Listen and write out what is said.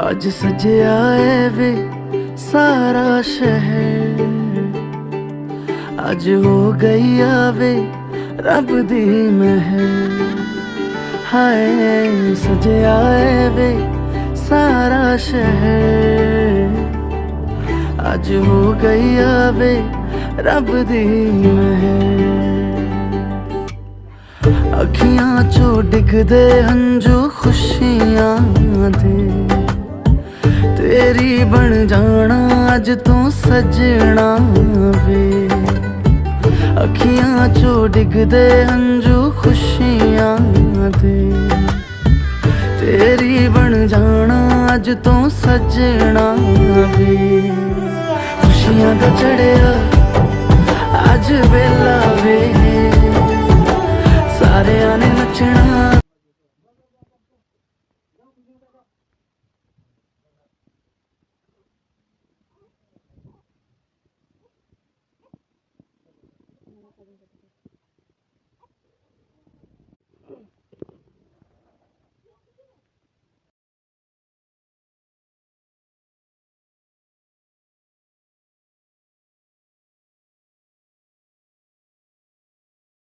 आज सजया है वे सारा शहर, आज हो गई आवे रब दी महर। हाय सजया है वे सारा शहर, आज हो गई आवे रब दी महर। अखियां चो डिगदे हंजू खुशियां दे, तेरी बन जाना अज तू सजना वे। अखियां चो डिगदे हंजू खुशियां दे, तेरी बन जाना अज तू सजना वे। खुशियां दा चढ़िया अज वेला वे, सारे आने नचना।